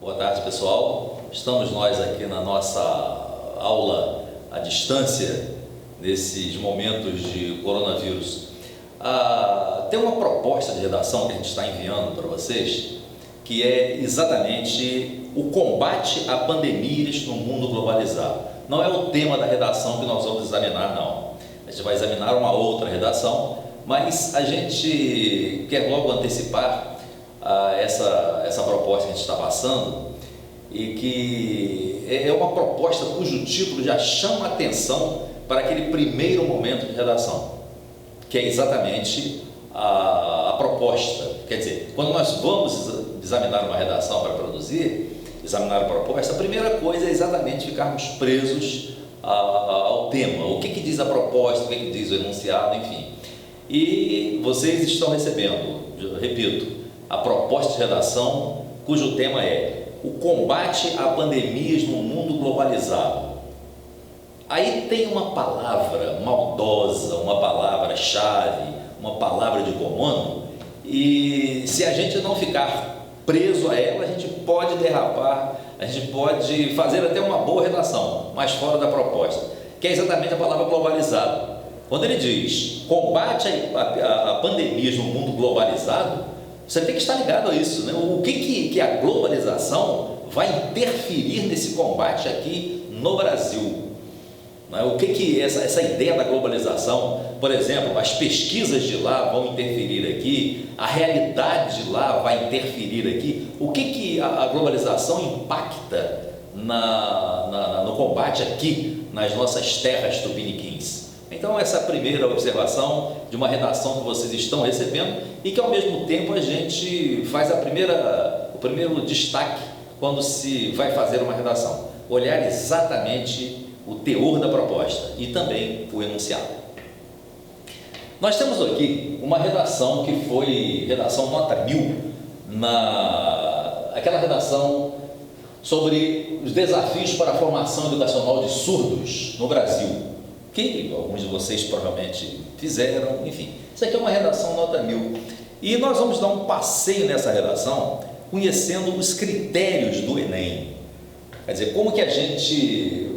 Boa tarde, pessoal. Estamos nós aqui na nossa aula à distância, nesses momentos de coronavírus. Tem uma proposta de redação que a gente está enviando para vocês, que é exatamente o combate a pandemias no mundo globalizado. Não é o tema da redação que nós vamos examinar, não. A gente vai examinar uma outra redação, mas a gente quer logo antecipar essa proposta que a gente está passando, e que é uma proposta cujo título já chama a atenção para aquele primeiro momento de redação, que é exatamente a proposta. Quer dizer, quando nós vamos examinar uma redação para produzir, examinar a proposta, a primeira coisa é exatamente ficarmos presos ao tema. O que diz a proposta, o que diz o enunciado, enfim. E vocês estão recebendo, repito, a proposta de redação cujo tema é o combate a pandemias no mundo globalizado. Aí tem uma palavra maldosa, uma palavra-chave, uma palavra de comando, e se a gente não ficar preso a ela, a gente pode derrapar, a gente pode fazer até uma boa redação, mas fora da proposta, que é exatamente a palavra globalizado. Quando ele diz combate a pandemias no mundo globalizado, você tem que estar ligado a isso, né? O que a globalização vai interferir nesse combate aqui no Brasil? O que essa ideia da globalização, por exemplo, as pesquisas de lá vão interferir aqui, a realidade de lá vai interferir aqui, o que a globalização impacta no combate aqui nas nossas terras tupiniquins? Então, essa é a primeira observação de uma redação que vocês estão recebendo e que, ao mesmo tempo, a gente faz o primeiro destaque quando se vai fazer uma redação. Olhar exatamente o teor da proposta e também o enunciado. Nós temos aqui uma redação que foi redação nota 1000, aquela redação sobre os desafios para a formação educacional de surdos no Brasil, que alguns de vocês provavelmente fizeram, enfim. Isso aqui é uma redação nota 1000. E nós vamos dar um passeio nessa redação, conhecendo os critérios do Enem. Quer dizer, como que a gente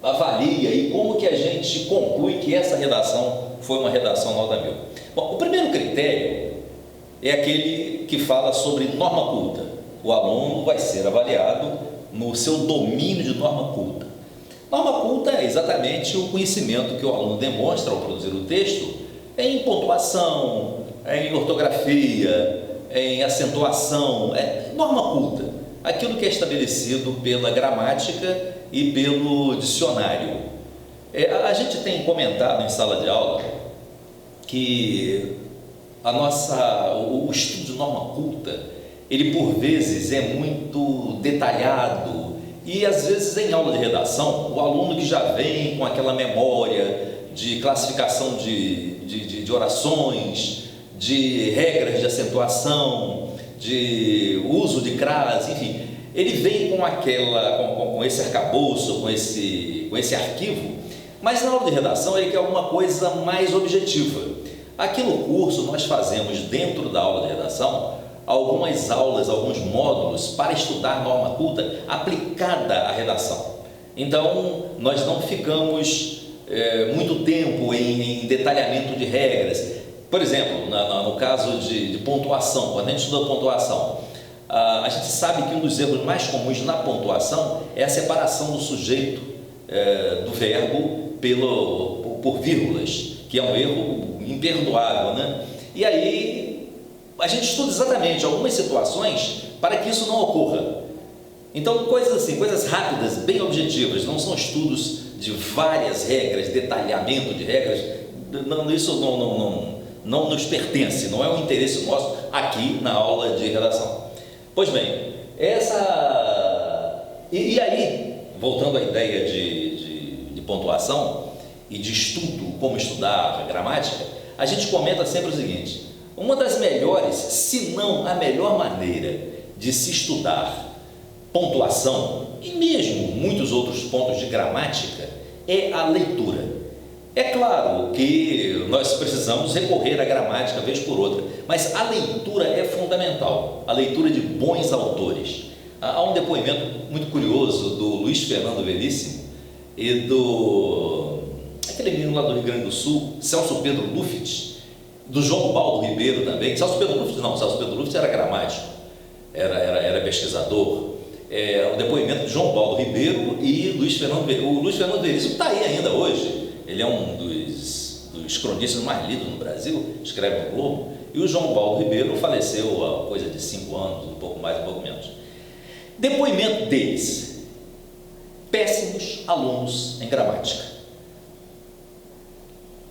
avalia e como que a gente conclui que essa redação foi uma redação nota 1000. Bom, o primeiro critério é aquele que fala sobre norma culta. O aluno vai ser avaliado no seu domínio de norma culta. Norma culta é exatamente o conhecimento que o aluno demonstra ao produzir o texto em pontuação, em ortografia, em acentuação, norma culta, aquilo que é estabelecido pela gramática e pelo dicionário. A gente tem comentado em sala de aula que o estudo de norma culta, ele por vezes é muito detalhado. E às vezes em aula de redação, o aluno que já vem com aquela memória de classificação de orações, de regras de acentuação, de uso de crase, enfim, ele vem com esse arcabouço, com esse arquivo, mas na aula de redação ele quer alguma coisa mais objetiva. Aqui no curso nós fazemos dentro da aula de redação algumas aulas, alguns módulos para estudar norma culta aplicada à redação. Então, nós não ficamos muito tempo em detalhamento de regras. Por exemplo, no caso de pontuação, quando a gente estuda pontuação, a gente sabe que um dos erros mais comuns na pontuação é a separação do sujeito do verbo por vírgulas, que é um erro imperdoável, né? E aí a gente estuda exatamente algumas situações para que isso não ocorra. Então, coisas assim, coisas rápidas, bem objetivas, não são estudos de várias regras, detalhamento de regras, isso não nos pertence, não é um interesse nosso aqui na aula de redação. Pois bem, e aí, voltando à ideia de pontuação e de estudo, como estudar a gramática, a gente comenta sempre o seguinte: uma das melhores, se não a melhor maneira de se estudar pontuação e mesmo muitos outros pontos de gramática é a leitura. É claro que nós precisamos recorrer à gramática vez por outra, mas a leitura é fundamental, a leitura de bons autores, Há um depoimento muito curioso do Luiz Fernando Veríssimo e aquele menino lá do Rio Grande do Sul, Celso Pedro Luft, do João Baldo Ribeiro também. Celso Pedro Luft era gramático, era pesquisador. O depoimento de João Baldo Ribeiro e Luiz Fernando Veríssimo. O Luiz Fernando Veríssimo está aí ainda hoje, ele é um dos cronistas mais lidos no Brasil, escreve no Globo, e o João Baldo Ribeiro faleceu há coisa de 5 anos, um pouco mais, um pouco menos. Depoimento deles: péssimos alunos em gramática.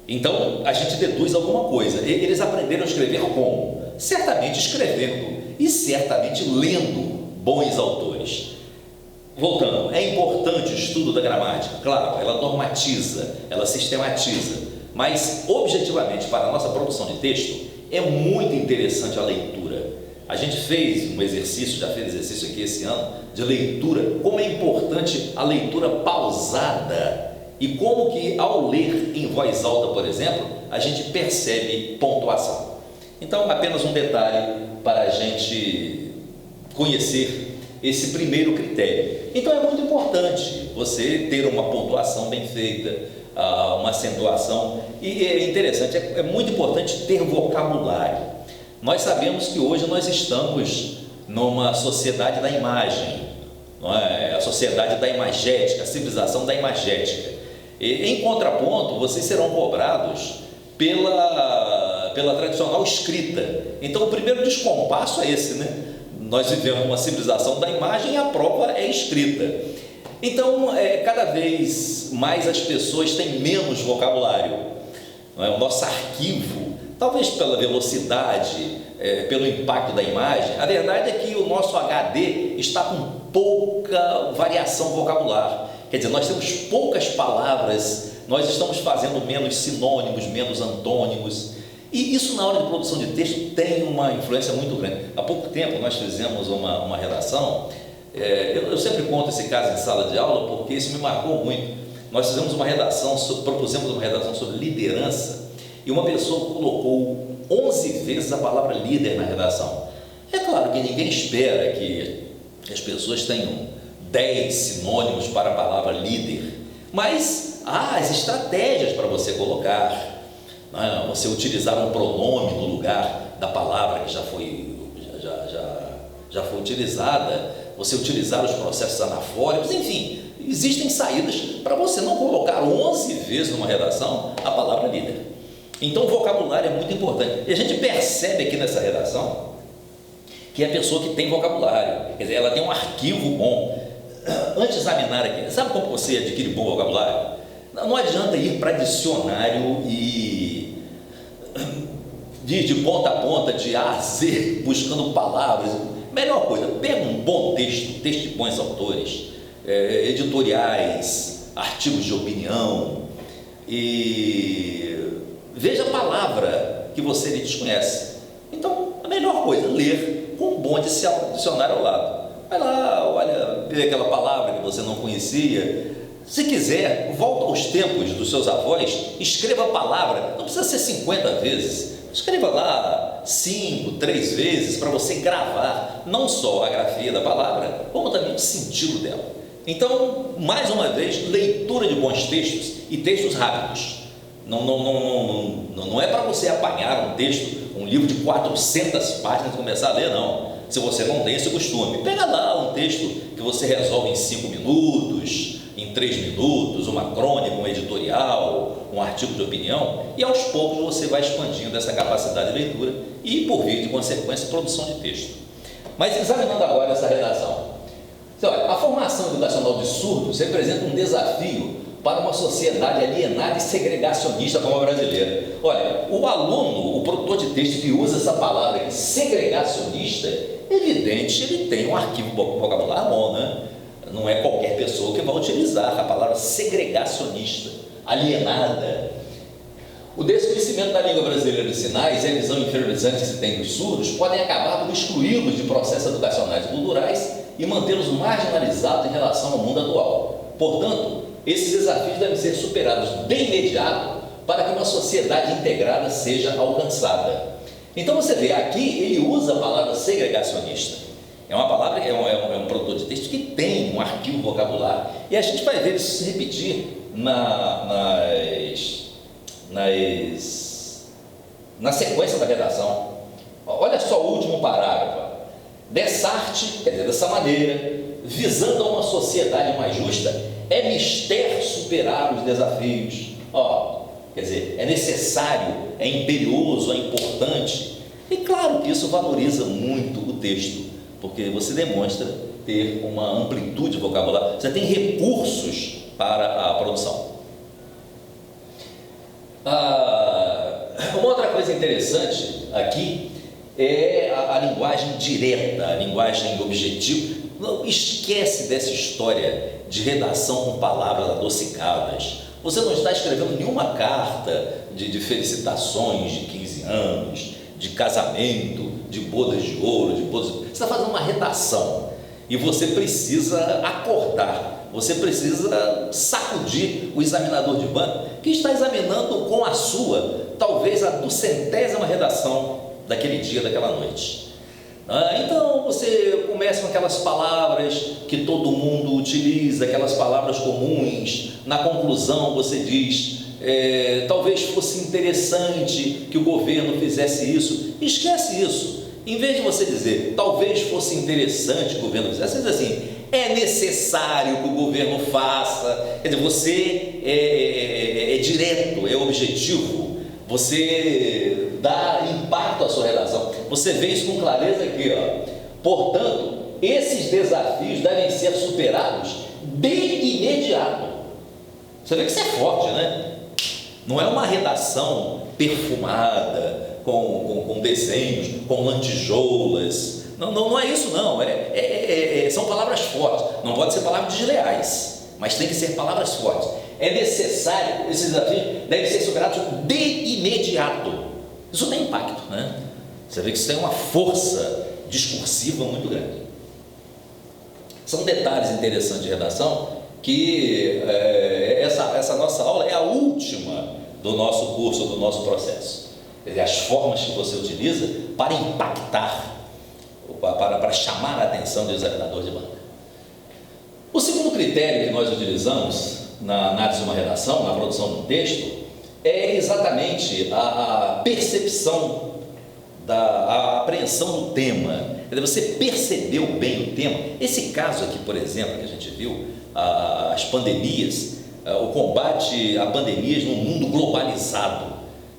Então a gente deduz alguma coisa. Eles aprenderam a escrever como? Certamente escrevendo e certamente lendo bons autores. Voltando, é importante o estudo da gramática, claro, ela normatiza, ela sistematiza, mas objetivamente para a nossa produção de texto é muito interessante a leitura. A gente fez um exercício, já fez exercício aqui esse ano, de leitura, como é importante a leitura pausada e como que ao ler em voz alta, por exemplo, a gente percebe pontuação. Então, apenas um detalhe para a gente conhecer esse primeiro critério. Então, é muito importante você ter uma pontuação bem feita, uma acentuação, e é interessante, é muito importante ter vocabulário. Nós sabemos que hoje nós estamos numa sociedade da imagem, não é? A sociedade da imagética, a civilização da imagética. E, em contraponto, vocês serão cobrados pela tradicional escrita. Então, o primeiro descompasso é esse, né? Nós vivemos uma civilização da imagem e a prova é escrita. Então, cada vez mais as pessoas têm menos vocabulário, não é? O nosso arquivo, talvez pela velocidade, pelo impacto da imagem, a verdade é que o nosso HD está com pouca variação vocabular. Quer dizer, nós temos poucas palavras, nós estamos fazendo menos sinônimos, menos antônimos, e isso na hora de produção de texto tem uma influência muito grande. Há pouco tempo nós fizemos uma redação, eu sempre conto esse caso em sala de aula porque isso me marcou muito. Nós fizemos uma redação, propusemos uma redação sobre liderança, e uma pessoa colocou 11 vezes a palavra líder na redação. É claro que ninguém espera que as pessoas tenham 10 sinônimos para a palavra líder, mas há as estratégias para você colocar, né? Você utilizar um pronome no lugar da palavra que já foi utilizada, você utilizar os processos anafóricos, enfim, existem saídas para você não colocar 11 vezes numa redação a palavra líder. Então o vocabulário é muito importante, e a gente percebe aqui nessa redação que é a pessoa que tem vocabulário, quer dizer, ela tem um arquivo bom. Antes de examinar aqui, sabe como você adquire bom vocabulário? Não adianta ir para dicionário e de ponta a ponta, de A a Z, buscando palavras. Melhor coisa, pega um bom texto de bons autores, editoriais, artigos de opinião, e veja a palavra que você desconhece. Então, a melhor coisa, ler com um bom dicionário ao lado. Vai lá, olha, vê aquela palavra que você não conhecia. Se quiser, volta aos tempos dos seus avós, escreva a palavra, não precisa ser 50 vezes, escreva lá 5, 3 vezes para você gravar não só a grafia da palavra, como também o sentido dela. Então, mais uma vez, leitura de bons textos e textos rápidos. Não é para você apanhar um texto, um livro de 400 páginas e começar a ler, não. Se você não tem esse costume, pega lá um texto que você resolve em 5 minutos, em 3 minutos, uma crônica, um editorial, um artigo de opinião, e aos poucos você vai expandindo essa capacidade de leitura e, por via de consequência, produção de texto. Mas examinando agora essa redação, olha, a formação educacional de surdos representa um desafio para uma sociedade alienada e segregacionista como a brasileira. Olha, o aluno, o produtor de texto que usa essa palavra aqui, segregacionista, evidente, ele tem um arquivo vocabular bom, né? Não é qualquer pessoa que vai utilizar a palavra segregacionista, alienada. O desconhecimento da língua brasileira de sinais e a visão inferiorizante que se tem dos surdos podem acabar por excluí-los de processos educacionais e culturais e mantê-los marginalizados em relação ao mundo atual. Portanto, esses desafios devem ser superados de imediato para que uma sociedade integrada seja alcançada. Então você vê, aqui ele usa a palavra segregacionista. É uma palavra, é um produtor de texto que tem um arquivo vocabular. E a gente vai ver isso se repetir na sequência da redação. Olha só o último parágrafo. Dessa arte, quer dizer, dessa maneira, visando a uma sociedade mais justa, é mister superar os desafios. Quer dizer, é necessário, é imperioso, é importante. E claro que isso valoriza muito o texto, porque você demonstra ter uma amplitude vocabular, você tem recursos para a produção. Uma outra coisa interessante aqui é a linguagem direta, a linguagem objetiva. Não esquece dessa história de redação com palavras adocicadas. Você não está escrevendo nenhuma carta de felicitações de 15 anos, de casamento, de bodas de ouro, você está fazendo uma redação e você precisa acordar, você precisa sacudir o examinador de banca que está examinando com a sua, talvez a 200ª redação daquele dia, daquela noite. Então você começa com aquelas palavras que todo mundo utiliza, aquelas palavras comuns. Na conclusão você diz, talvez fosse interessante que o governo fizesse isso. Esquece isso. Em vez de você dizer, talvez fosse interessante que o governo fizesse, você diz assim, é necessário que o governo faça. Quer dizer, você é direto, é objetivo, você dá impacto à sua redação. Você vê isso com clareza aqui, Portanto, esses desafios devem ser superados de imediato. Você vê que isso é forte, né? Não é uma redação perfumada, com desenhos, com lantejoulas. Não é isso, não. São palavras fortes. Não pode ser palavras desleais, mas tem que ser palavras fortes. É necessário, esses desafios devem ser superados de imediato. Isso tem impacto, né? Você vê que isso tem uma força discursiva muito grande. São detalhes interessantes de redação que essa nossa aula é a última do nosso curso, do nosso processo. Quer dizer, as formas que você utiliza para impactar, para chamar a atenção do examinador de banca. O segundo critério que nós utilizamos na análise de uma redação, na produção de um texto, é exatamente a percepção, a apreensão do tema. Quer dizer, você percebeu bem o tema. Esse caso aqui, por exemplo, que a gente viu, as pandemias, o combate a pandemias num mundo globalizado.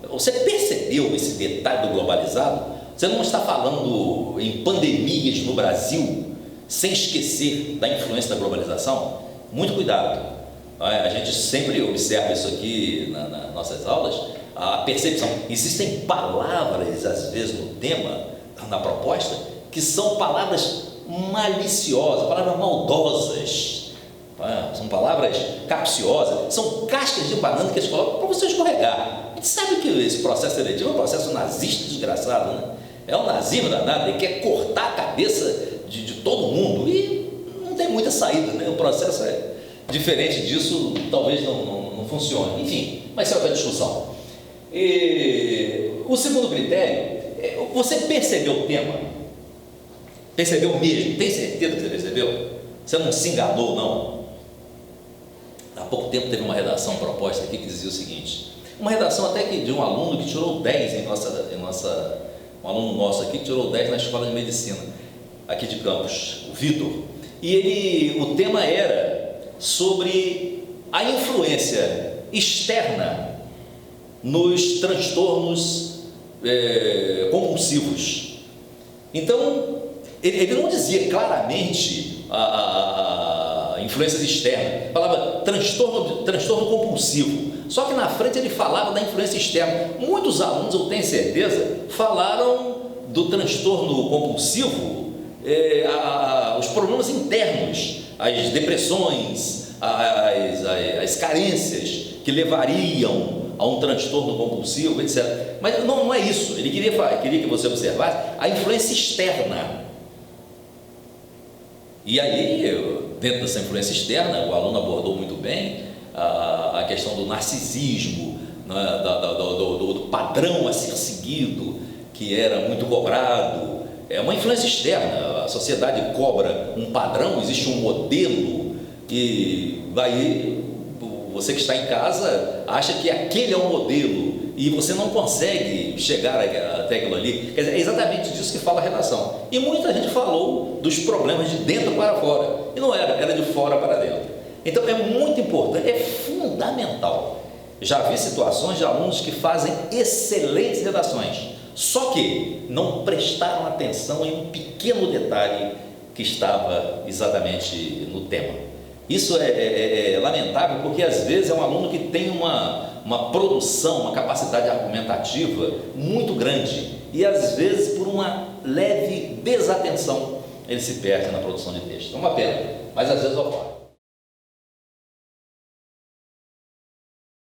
Você percebeu esse detalhe do globalizado? Você não está falando em pandemias no Brasil, sem esquecer da influência da globalização? Muito cuidado. A gente sempre observa isso aqui nas nossas aulas, a percepção. Existem palavras, às vezes, no tema, na proposta, que são palavras maliciosas, palavras maldosas. São palavras capciosas, são cascas de banana que eles colocam para você escorregar. A gente sabe que esse processo seletivo é um processo nazista desgraçado, né? É um nazismo danado, ele quer cortar a cabeça de todo mundo e não tem muita saída, né? O processo é diferente disso, talvez não funcione. Enfim, mas isso é outra discussão. O segundo critério, você percebeu o tema? Percebeu mesmo? Tem certeza que você percebeu? Você não se enganou, não? Há pouco tempo teve uma redação proposta aqui que dizia o seguinte, uma redação até que de um aluno que tirou 10 um aluno nosso aqui que tirou 10 na escola de medicina, aqui de Campos, o Vitor, e o tema era sobre a influência externa nos transtornos compulsivos. Então, ele não dizia claramente a influências externas, falava transtorno compulsivo, só que na frente ele falava da influência externa. Muitos alunos, eu tenho certeza, falaram do transtorno compulsivo, os problemas internos, as depressões, as carências que levariam a um transtorno compulsivo, etc. Mas não é isso. Ele queria que você observasse a influência externa. E aí, dentro dessa influência externa, o aluno abordou muito bem a questão do narcisismo, né, do padrão a ser seguido, que era muito cobrado, É uma influência externa. A sociedade cobra um padrão, existe um modelo, e aí você que está em casa acha que aquele é um modelo e você não consegue chegar até aquilo ali. Quer dizer, é exatamente disso que fala a redação. E muita gente falou dos problemas de dentro para fora, e não era de fora para dentro. Então é muito importante, é fundamental. Já vi situações de alunos que fazem excelentes redações, só que não prestaram atenção em um pequeno detalhe que estava exatamente no tema. Isso é lamentável, porque às vezes é um aluno que tem uma produção, uma capacidade argumentativa muito grande, e às vezes por uma leve desatenção ele se perde na produção de texto. É uma pena, mas às vezes ocorre.